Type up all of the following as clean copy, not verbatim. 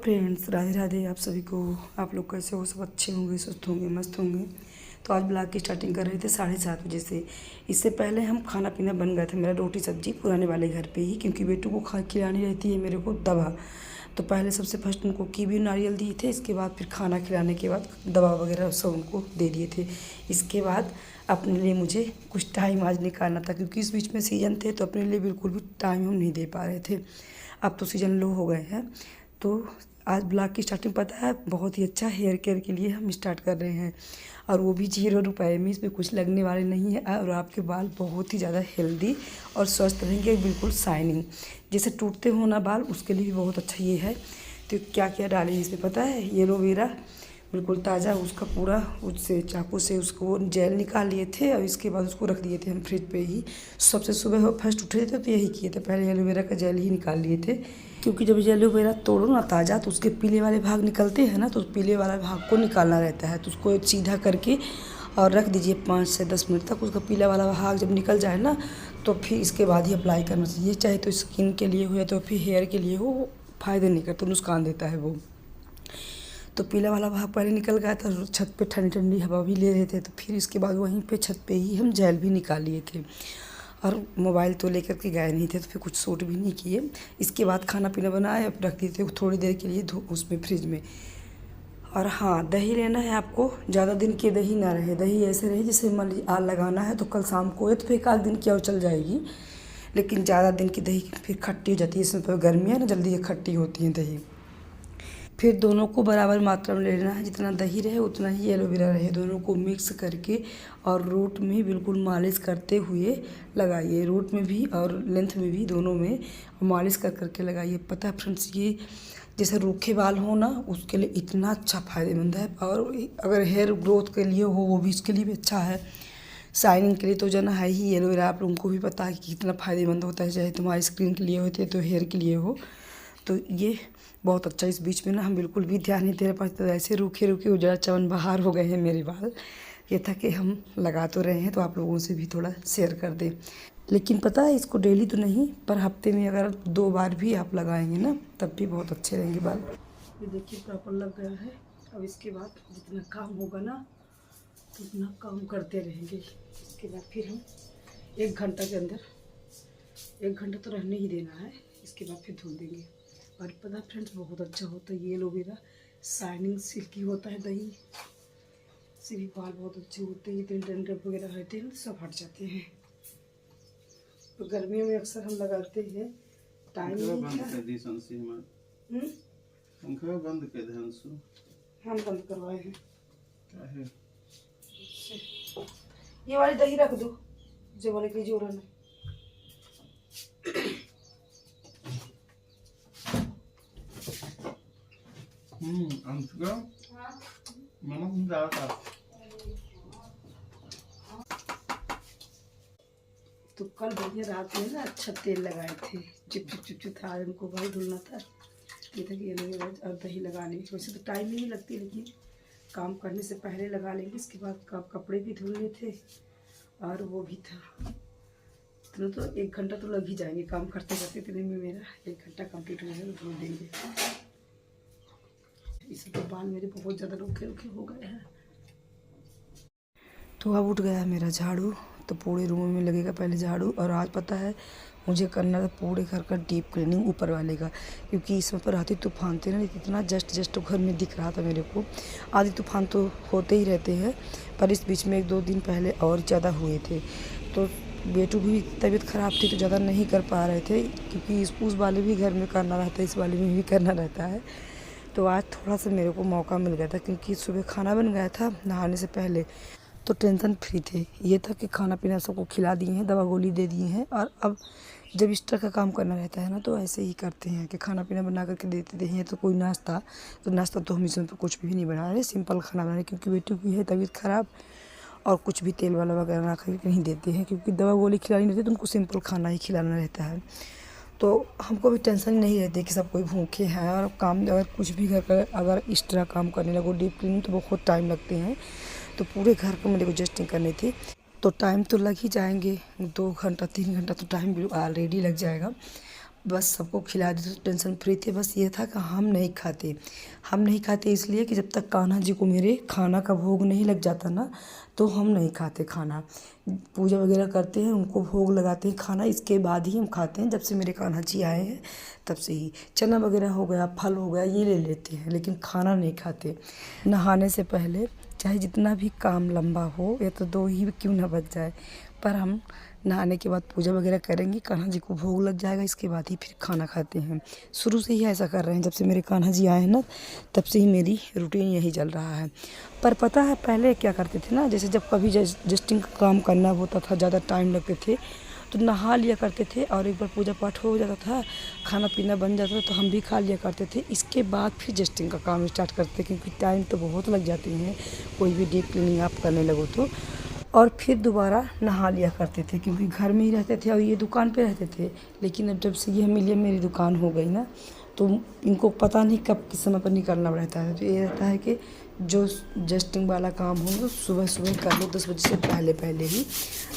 Friends, Radhe Radhe आप सभी को। आप लोग कैसे हो? सब अच्छे होंगे, स्वस्थ होंगे, मस्त होंगे। तो आज ब्लॉग की स्टार्टिंग कर रहे थे 7:30 बजे से। इससे पहले हम खाना पीना बन गया था मेरा, रोटी सब्जी पुराने वाले घर पे ही, क्योंकि बेटू को खिलानी रहती है मेरे को दवा। तो पहले सबसे फर्स्ट उनको कीवी नारियल दिए थे, इसके बाद फिर खाना खिलाने के बाद दवा वगैरह सब उनको दे दिए थे। इसके बाद अपने लिए मुझे कुछ टाइम आज निकालना था, क्योंकि इस बीच में सीज़न थे तो अपने लिए बिल्कुल भी टाइम हम नहीं दे पा रहे थे। अब तो सीज़न लो हो गए हैं। तो आज ब्लॉग की स्टार्टिंग पता है बहुत ही अच्छा हेयर केयर के लिए हम स्टार्ट कर रहे हैं, और वो भी 0 रुपये में। इसमें कुछ लगने वाले नहीं है, और आपके बाल बहुत ही ज़्यादा हेल्दी और स्वस्थ रहेंगे, बिल्कुल शाइनिंग। जैसे टूटते हो ना बाल, उसके लिए भी बहुत अच्छा ये है। तो क्या क्या डाले इसमें पता है? एलोवेरा बिल्कुल ताज़ा, उसका पूरा उससे चाकू से उसको जेल निकाल लिए थे, और इसके बाद उसको रख दिए थे हम फ्रिज पे ही। सबसे सुबह फर्स्ट उठे थे तो यही किए थे, पहले एलोवेरा का जेल ही निकाल लिए थे, क्योंकि जब एलोवेरा तोड़ो ना ताज़ा तो उसके पीले वाले भाग निकलते हैं ना, तो पीले वाला भाग को निकालना रहता है। तो उसको सीधा करके और रख दीजिए 5 से 10 मिनट तक। उसका पीला वाला भाग जब निकल जाए ना, तो फिर इसके बाद ही अप्लाई करना चाहिए। चाहे तो स्किन के लिए हो या तो फिर हेयर के लिए हो, फ़ायदे नहीं करता, नुकसान देता है वो। तो पीला वाला भाग पहले निकल गया था, छत पे ठंडी ठंडी हवा भी ले रहे थे। तो फिर इसके बाद वहीं पे छत पे ही हम जेल भी निकाल लिए थे, और मोबाइल तो लेकर के गए नहीं थे, तो फिर कुछ शूट भी नहीं किए। इसके बाद खाना पीना बनाए, अब रख दिए थे थोड़ी देर के लिए उसमें फ्रिज में। और हाँ, दही लेना है आपको। ज़्यादा दिन की दही ना रहे, दही ऐसे रहे जैसे मान लीजिए आज लगाना है तो कल शाम को है, तो फिर 1 दिन की और चल जाएगी। लेकिन ज़्यादा दिन की दही फिर खट्टी हो जाती है, इसमें तो गर्मियाँ ना जल्दी खट्टी होती हैं दही। फिर दोनों को बराबर मात्रा में ले लेना है, जितना दही रहे उतना ही एलोवेरा रहे। दोनों को मिक्स करके और रूट में बिल्कुल मालिश करते हुए लगाइए, रूट में भी और लेंथ में भी, दोनों में मालिश कर करके लगाइए। पता है फ्रेंड्स, ये जैसे रूखे बाल हो ना, उसके लिए इतना अच्छा फ़ायदेमंद है। और अगर हेयर ग्रोथ के लिए हो, वो भी इसके लिए भी अच्छा है। शाइनिंग के लिए तो जना है ही एलोवेरा, आप लोगों को भी पता है कि कितना फ़ायदेमंद होता है, चाहे तुम्हारी स्किन के लिए होते तो हेयर के लिए हो। तो ये बहुत अच्छा। इस बीच में ना हम बिल्कुल भी ध्यान नहीं दे पाते, तो ऐसे रूखे रूखे उजड़ा चवन बहार हो गए हैं मेरे बाल। ये था कि हम लगा तो रहे हैं, तो आप लोगों से भी थोड़ा शेयर कर दें। लेकिन पता है, इसको डेली तो नहीं, पर हफ्ते में अगर 2 बार भी आप लगाएंगे ना, तब भी बहुत अच्छे रहेंगे बाल। ये देखिए प्रॉपर लग गया है। अब इसके बाद जितना काम होगा ना, तो उतना काम करते रहेंगे। इसके बाद फिर हम 1 घंटा के अंदर, 1 घंटा तो रहने ही देना है। इसके बाद फिर धुल देंगे। और पता फ्रेंड्स, बहुत अच्छा होता है ये एलोवेरा, शाइनिंग सिल्की होता है। दही से भी बाल बहुत अच्छे होते हैं, इतने डंडक वगैरह रहते हैं सब हट जाते हैं। तो गर्मियों में अक्सर हम लगाते हैं, टाइम नहीं था। बंद कर दे हंसू। हम बंद करवाए हैं। ये वाली दही रख दो, जो वाले की जोरन है। अंशुका मम्मा तुम जा रहा था। तो कल भैया रात में ना अच्छा तेल लगाए थे, चिप चिप चिप चिप था, उनको भाई धुलना था। ये था कि एलोवेरा और दही लगाने की, वैसे तो टाइम ही नहीं लगती, लेकिन काम करने से पहले लगा लेंगे। इसके बाद कपड़े भी धुलने थे, और वो भी था। तो 1 घंटा तो लग ही जाएंगे काम करते करते। इतने में मेरा 1 घंटा कंप्लीट हो जाएगा, धुल देंगे। इसे तो बाल मेरे बहुत ज़्यादा रूखे रूखे हो गए हैं। तो अब उठ गया मेरा झाड़ू, तो पूरे रूम में लगेगा पहले झाड़ू। और आज पता है मुझे करना था पूरे घर का डीप क्लीनिंग, ऊपर वाले का, क्योंकि इसमें पर आती तूफान थे ना, इतना जस्ट घर में दिख रहा था मेरे को। आधी तूफान तो होते ही रहते हैं, पर इस बीच में 1-2 दिन पहले और ज़्यादा हुए थे। तो बेटू भी तबीयत ख़राब थी, तो ज़्यादा नहीं कर पा रहे थे, क्योंकि उस वाले भी घर में करना रहता है, इस वाले में भी करना रहता है। तो आज थोड़ा सा मेरे को मौका मिल गया था, क्योंकि सुबह खाना बन गया था नहाने से पहले, तो टेंशन फ्री थे। ये था कि खाना पीना सबको खिला दिए हैं, दवा गोली दे दिए हैं। और अब जब इस तरह का काम करना रहता है ना, तो ऐसे ही करते हैं कि खाना पीना बना करके देते हैं। तो कोई नाश्ता, तो नाश्ता तो हम इसमें कुछ भी नहीं बना रहे, सिंपल खाना बना रहे, क्योंकि बेटी की है तबीयत ख़राब, और कुछ भी तेल वाला वगैरह ना करके नहीं देते हैं, क्योंकि दवा गोली खिलानी रहती है, तो उनको सिंपल खाना ही खिलाना रहता है। तो हमको भी टेंशन नहीं रहती कि सब कोई भूखे हैं। और काम अगर कुछ भी घर का अगर इस तरह काम करने लगो डीप क्लीनिंग, तो बहुत टाइम लगते हैं। तो पूरे घर को मेरे को जस्टिंग करनी थी, तो टाइम तो लग ही जाएंगे, 2 घंटा 3 घंटा तो टाइम ऑलरेडी लग जाएगा। बस सबको खिला दी तो टेंशन फ्री थे। बस ये था कि हम नहीं खाते इसलिए कि जब तक कान्हा जी को मेरे खाना का भोग नहीं लग जाता ना तो हम नहीं खाते खाना। पूजा वगैरह करते हैं, उनको भोग लगाते हैं खाना, इसके बाद ही हम खाते हैं। जब से मेरे कान्हा जी आए हैं तब से ही चना वगैरह हो गया, फल हो गया, ये ले लेते हैं, लेकिन खाना नहीं खाते। नहाने से पहले चाहे जितना भी काम लंबा हो या तो 2 ही क्यों ना बच जाए, पर हम नहाने के बाद पूजा वगैरह करेंगे, कान्हा जी को भोग लग जाएगा, इसके बाद ही फिर खाना खाते हैं। शुरू से ही ऐसा कर रहे हैं, जब से मेरे कान्हा जी आए हैं ना तब से ही मेरी रूटीन यही चल रहा है। पर पता है पहले क्या करते थे ना, जैसे जब कभी जस्टिंग का काम करना होता था, ज़्यादा टाइम लगते थे तो नहा लिया करते थे और एक बार पूजा पाठ हो जाता था, खाना पीना बन जाता था तो हम भी खा लिया करते थे। इसके बाद फिर जस्टिंग का काम स्टार्ट करते, क्योंकि टाइम तो बहुत लग जाते हैं कोई भी डीप क्लीनिंग आप करने लगो तो। और फिर दोबारा नहा लिया करते थे, क्योंकि घर में ही रहते थे और ये दुकान पे रहते थे। लेकिन अब जब से ये मेरी दुकान हो गई ना तो इनको पता नहीं कब किस समय पर निकलना रहता है। तो ये रहता है कि जो जस्टिंग वाला काम हो सुबह सुबह कर लो 10 बजे से पहले ही,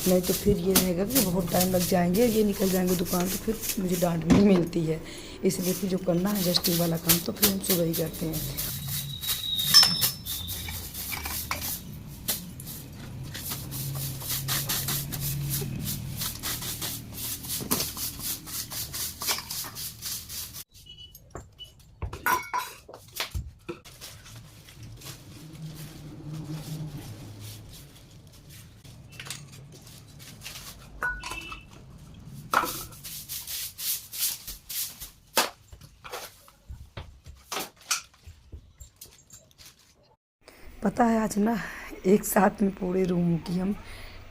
नहीं तो फिर ये रहेगा कि बहुत टाइम लग जाएंगे, ये निकल जाएंगे दुकान तो फिर मुझे डांट भी मिलती है। इसलिए फिर जो करना है जस्टिंग वाला काम तो फिर हम सुबह ही करते हैं। पता है आज ना एक साथ में पूरे रूम की हम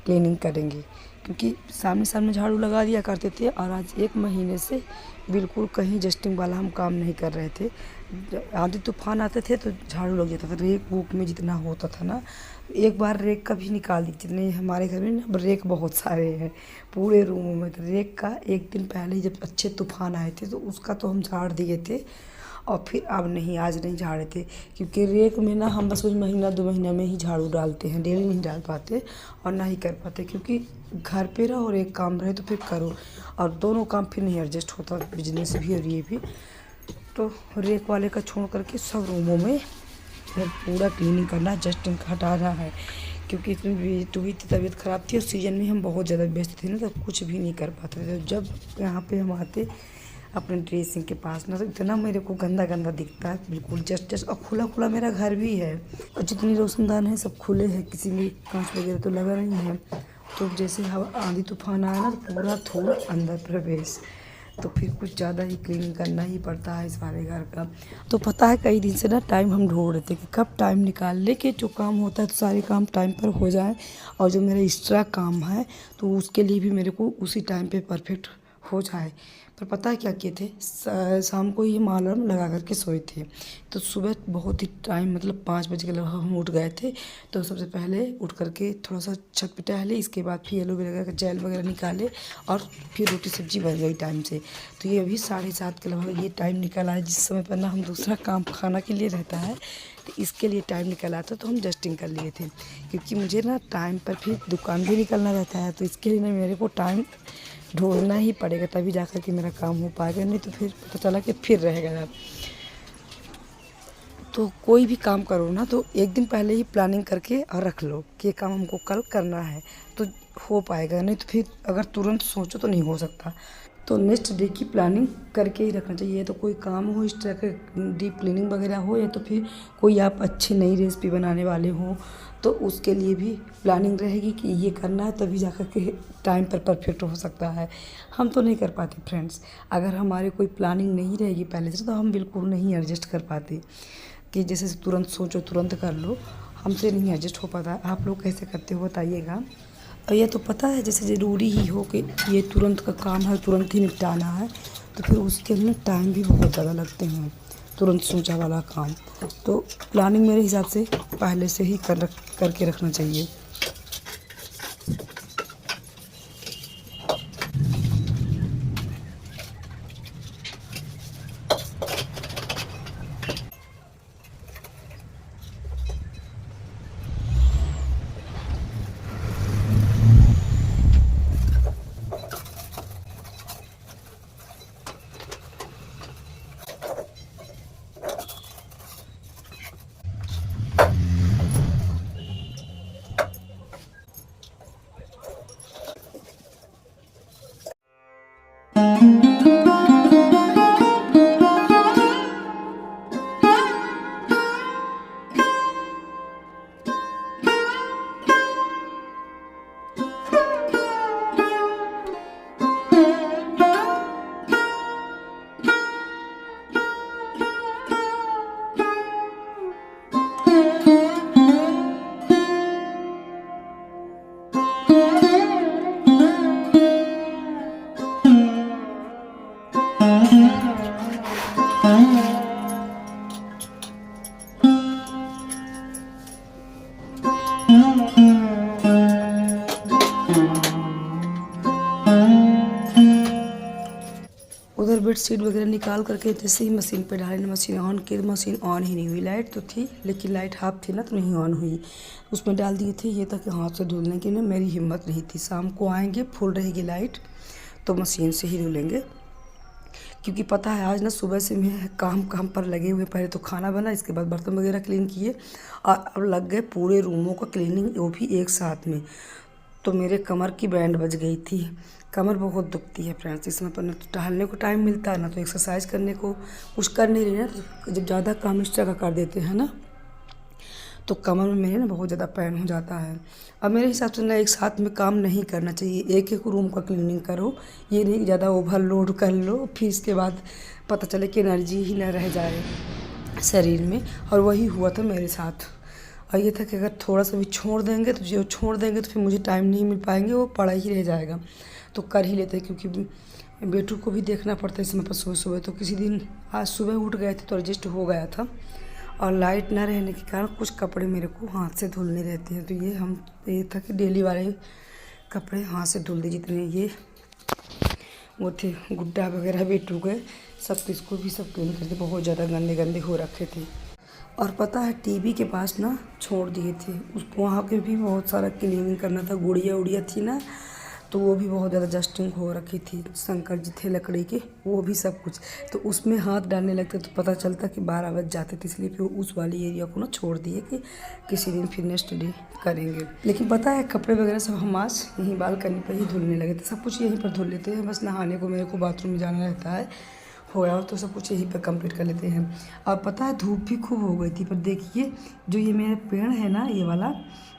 क्लीनिंग करेंगे, क्योंकि सामने सामने झाड़ू लगा दिया करते थे और आज 1 महीने से बिल्कुल कहीं जस्टिंग वाला हम काम नहीं कर रहे थे। आंधी तूफान आते थे तो झाड़ू लग जाता था, रेक वूक में जितना होता था ना एक बार रेक का भी निकाल दी। जितने हमारे घर में ना रेक बहुत सारे हैं पूरे रूमों में, तो रेक का एक दिन पहले ही जब अच्छे तूफान आए थे तो उसका तो हम झाड़ दिए थे और फिर अब नहीं, आज नहीं झाड़े थे, क्योंकि रेक में ना हम बस कुछ महीना 2 महीना में ही झाड़ू डालते हैं, डेली नहीं डाल पाते और ना ही कर पाते, क्योंकि घर पे रहो और एक काम रहे तो फिर करो और दोनों काम फिर नहीं एडजस्ट होता, बिजनेस भी और ये भी। तो रेक वाले का छोड़ करके सब रूमों में पूरा क्लीनिंग करना, जस्टिंग हटाना है, क्योंकि इसमें भी तबीयत ख़राब थी और सीजन में हम बहुत ज़्यादा व्यस्त थे ना तो कुछ भी नहीं कर पाते थे। जब यहाँ पे हम आते अपने ड्रेसिंग के पास ना तो इतना मेरे को गंदा गंदा दिखता है बिल्कुल जस्ट और खुला खुला मेरा घर भी है और जितनी रोशनदान है सब खुले हैं, किसी में कांच वगैरह तो लगा नहीं है। तो जैसे हवा आंधी तूफान आया ना तो पूरा धूल अंदर प्रवेश, तो फिर कुछ ज़्यादा ही क्लीनिंग करना ही पड़ता है इस वाले घर का। तो पता है कई दिन से ना टाइम हम ढूंढ रहे थे कि कब टाइम निकाल ले के जो काम होता है तो सारे काम टाइम पर हो जाए और जो मेरा एक्स्ट्रा काम है तो उसके लिए भी मेरे को उसी टाइम पे परफेक्ट हो जाए। पर पता है क्या किए थे, शाम को ही हम अलार्म लगा करके सोए थे तो सुबह बहुत ही टाइम मतलब 5 बजे के लगभग हम उठ गए थे। तो सबसे पहले उठ करके थोड़ा सा छत पे टहले, इसके बाद फिर एलोवेरा का जेल वगैरह निकाले और फिर रोटी सब्जी बन गई टाइम से। तो ये अभी 7:30 के लगभग ये टाइम निकल आया, जिस समय पर ना हम दूसरा काम खाना के लिए रहता है तो इसके लिए टाइम निकल आता तो हम जस्टिंग कर लिए थे, क्योंकि मुझे ना टाइम पर फिर दुकान भी निकलना रहता है तो इसके लिए ना मेरे को टाइम ढूंढना ही पड़ेगा, तभी जाकर के मेरा काम हो पाएगा, नहीं तो फिर पता चला कि फिर रहेगा। तो कोई भी काम करो ना तो एक दिन पहले ही प्लानिंग करके और रख लो कि ये काम हमको कल करना है तो हो पाएगा, नहीं तो फिर अगर तुरंत सोचो तो नहीं हो सकता। तो नेक्स्ट डे की प्लानिंग करके ही रखना चाहिए। तो कोई काम हो इस तरह का डीप क्लीनिंग वगैरह हो या तो फिर कोई आप अच्छी नई रेसिपी बनाने वाले हो तो उसके लिए भी प्लानिंग रहेगी कि ये करना है, तभी जाकर के टाइम पर परफेक्ट हो सकता है। हम तो नहीं कर पाते फ्रेंड्स, अगर हमारे कोई प्लानिंग नहीं रहेगी पहले से तो हम बिल्कुल नहीं एडजस्ट कर पाते कि जैसे तुरंत सोचो तुरंत कर लो, हमसे नहीं एडजस्ट हो पाता। आप लोग कैसे करते हो बताइएगा। और ये तो पता है जैसे ज़रूरी ही हो कि ये तुरंत का काम है, तुरंत ही निपटाना है तो फिर उसके लिए टाइम भी बहुत ज़्यादा लगते हैं, तुरंत सोचा वाला काम। तो प्लानिंग मेरे हिसाब से पहले से ही करके रखना चाहिए। उधर बेडशीट वगैरह निकाल करके जैसे ही मशीन पे डाले, मशीन ऑन की, मशीन ऑन ही नहीं हुई। लाइट तो थी लेकिन लाइट हाफ थी ना, तो नहीं ऑन हुई। उसमें डाल दिए थे, ये था कि हाथ से धुलने की ना मेरी हिम्मत नहीं थी। शाम को आएंगे, फुल रहेगी लाइट तो मशीन से ही धुलेंगे, क्योंकि पता है आज ना सुबह से मैं काम पर लगे हुए। पहले तो खाना बना, इसके बाद बर्तन वगैरह क्लीन किए और अब लग गए पूरे रूमों का क्लीनिंग, वो भी एक साथ में। तो मेरे कमर की बैंड बज गई थी। कमर बहुत दुखती है फ्रेंड्स इस समय पर, ना तो टहलने को टाइम मिलता है ना तो एक्सरसाइज करने को। कुछ कर नहीं रही ना, तो जब ज़्यादा काम इस जगह कर देते हैं ना तो कमर में मेरे ना बहुत ज़्यादा पेन हो जाता है। अब मेरे हिसाब से ना एक साथ में काम नहीं करना चाहिए, एक एक रूम का क्लीनिंग करो। ये नहीं कि ज़्यादा ओवरलोड कर लो, फिर इसके बाद पता चले कि एनर्जी ही ना रह जाए शरीर में। और वही हुआ था मेरे साथ। और ये था कि अगर थोड़ा सा भी छोड़ देंगे तो जो छोड़ देंगे तो फिर मुझे टाइम नहीं मिल पाएंगे, वो पड़ा ही रह जाएगा। तो कर ही लेते हैं, क्योंकि बेटू को भी देखना पड़ता है इस समय पर सुबह सुबह। तो किसी दिन आज सुबह उठ गए थे तो एडजस्ट हो गया था, और लाइट ना रहने के कारण कुछ कपड़े मेरे को हाथ से धुलने रहते हैं। तो ये था कि डेली वाले कपड़े हाथ से धुल दिए, जितने ये वो थे गुड्डा वगैरह बेटू गए सब, इसको भी सब क्लीन करके बहुत ज़्यादा गंदे गंदे हो रखे थे। और पता है टीवी के पास ना छोड़ दिए थे, उसको वहाँ के भी बहुत सारा क्लीनिंग करना था। गुड़िया उड़िया थी ना, तो वो भी बहुत ज़्यादा डस्टिंग हो रखी थी। शंकर जी थे लकड़ी के, वो भी सब कुछ। तो उसमें हाथ डालने लगते तो पता चलता कि 12 बज जाते थे, इसलिए फिर उस वाली एरिया को ना छोड़ दिए कि किसी दिन फिर नेक्स्ट डे करेंगे। लेकिन पता है कपड़े वगैरह सब हम आज यहीं बालकनी पर ही धुलने लगे थे। सब कुछ यहीं पर धुल लेते हैं, बस नहाने को मेरे को बाथरूम में जाना रहता है, हो गया तो सब कुछ यहीं पर कंप्लीट कर लेते हैं। अब पता है धूप भी खूब हो गई थी, पर देखिए जो ये मेरा पेड़ है ना ये वाला,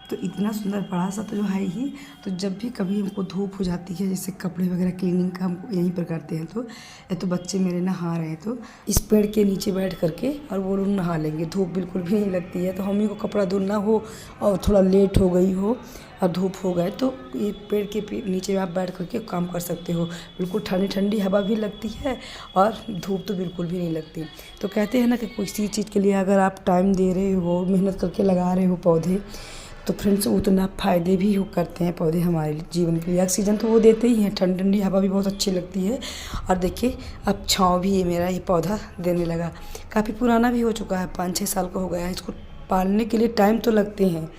तो इतना सुंदर बड़ा सा तो जो है ही। तो जब भी कभी हमको धूप हो जाती है, जैसे कपड़े वगैरह क्लीनिंग का हम यहीं पर करते हैं, तो बच्चे मेरे नहा रहे हैं तो इस पेड़ के नीचे बैठ करके और वो लोग नहा लेंगे। धूप बिल्कुल भी नहीं लगती है। तो हम ही को कपड़ा धुलना हो और थोड़ा लेट हो गई हो और धूप हो गए, तो ये पेड़ के नीचे आप बैठ करके काम कर सकते हो। बिल्कुल ठंडी ठंडी हवा भी लगती है और धूप तो बिल्कुल भी नहीं लगती। तो कहते हैं ना कि किसी चीज़ के लिए अगर आप टाइम दे रहे हो, मेहनत करके लगा रहे हो पौधे, तो फ्रेंड्स उतना फ़ायदे भी करते हैं पौधे हमारे जीवन के लिए। ऑक्सीजन तो वो देते ही हैं, ठंडी ठंडी हवा भी बहुत अच्छी लगती है। और देखिए अब छाँव भी ये मेरा ये पौधा देने लगा। काफ़ी पुराना भी हो चुका है, 5-6 साल का हो गया है। इसको पालने के लिए टाइम तो लगते हैं,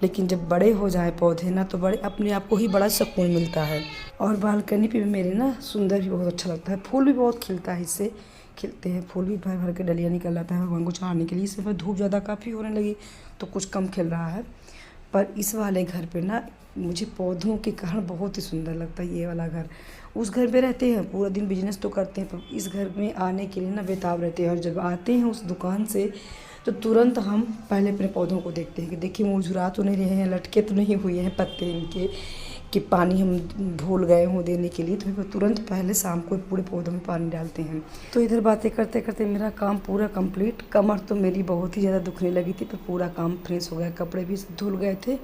लेकिन जब बड़े हो जाए पौधे ना तो बड़े अपने आप को ही बड़ा सुकून मिलता है। और बालकनी पे भी मेरे ना सुंदर भी बहुत अच्छा लगता है। फूल भी बहुत खिलता है, इससे खिलते हैं फूल भी, भर भर के डलिया निकल आता है भगवान को चढ़ाने के लिए। इस समय धूप ज़्यादा काफ़ी होने लगी तो कुछ कम खिल रहा है। पर इस वाले घर पे ना मुझे पौधों के कारण बहुत ही सुंदर लगता है ये वाला घर। उस घर पे रहते हैं पूरा दिन बिजनेस तो करते हैं, पर इस घर में आने के लिए ना बेताब रहते हैं। और जब आते हैं उस दुकान से तो तुरंत हम पहले अपने पौधों को देखते हैं कि देखिए मुरझा तो नहीं रहे हैं, लटके तो नहीं हुए हैं पत्ते इनके कि पानी हम भूल गए हों देने के लिए। तो फिर तुरंत पहले शाम को पूरे पौधों में पानी डालते हैं। तो इधर बातें करते करते मेरा काम पूरा कंप्लीट। कमर तो मेरी बहुत ही ज़्यादा दुखने लगी थी, पर पूरा काम फ्रेश हो गया, कपड़े भी धुल गए थे।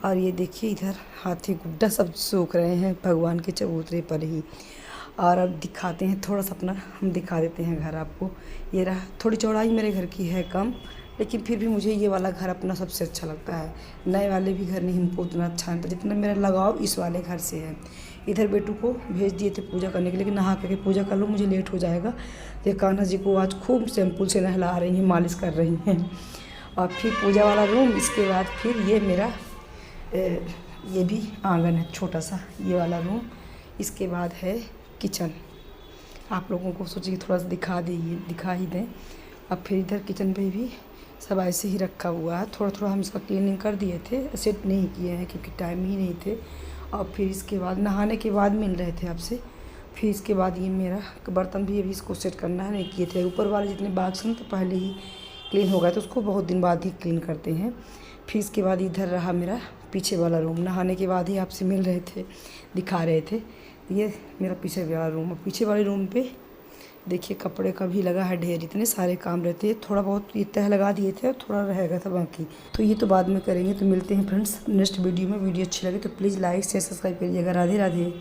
और ये देखिए इधर हाथी गुड्डा सब सूख रहे हैं भगवान के चबूतरे पर ही। और अब दिखाते हैं थोड़ा सा अपना, हम दिखा देते हैं घर आपको। ये रहा, थोड़ी चौड़ाई मेरे घर की है कम, लेकिन फिर भी मुझे ये वाला घर अपना सबसे अच्छा लगता है। नए वाले भी घर नहीं हमको उतना अच्छा लगता जितना मेरा लगाव इस वाले घर से है। इधर बेटू को भेज दिए थे पूजा करने के लिए, लेकिन नहा करके पूजा कर लो, मुझे लेट हो जाएगा। ये कान्हा जी को आज खूब शैम्पू से नहला रही हैं, मालिश कर रही हैं। और फिर पूजा वाला रूम, इसके बाद फिर ये मेरा ये भी आंगन है छोटा सा, ये वाला रूम। इसके बाद है किचन। आप लोगों को सोचिए थोड़ा सा दिखा ही दें। अब फिर इधर किचन पे भी सब ऐसे ही रखा हुआ है। थोड़ा थोड़ा हम इसका क्लीनिंग कर दिए थे, सेट नहीं किए हैं क्योंकि टाइम ही नहीं थे। और फिर इसके बाद नहाने के बाद मिल रहे थे आपसे। फिर इसके बाद ये मेरा बर्तन भी अभी इसको सेट करना है, नहीं किए थे। ऊपर वाले जितने बाक्सन तो पहले ही क्लीन हो गया, तो उसको बहुत दिन बाद ही क्लीन करते हैं। फिर इसके बाद इधर रहा मेरा पीछे वाला रूम। नहाने के बाद ही आपसे मिल रहे थे, दिखा रहे थे। ये मेरा पीछे वाला रूम। पीछे वाले रूम पे देखिए कपड़े का भी लगा है ढेर, इतने सारे काम रहते हैं। थोड़ा बहुत ये तह लगा दिए थे और थोड़ा रह गया था बाकी, तो ये तो बाद में करेंगे। तो मिलते हैं फ्रेंड्स नेक्स्ट वीडियो में। वीडियो अच्छी लगे तो प्लीज़ लाइक शेयर सब्सक्राइब करिएगा। राधे राधे।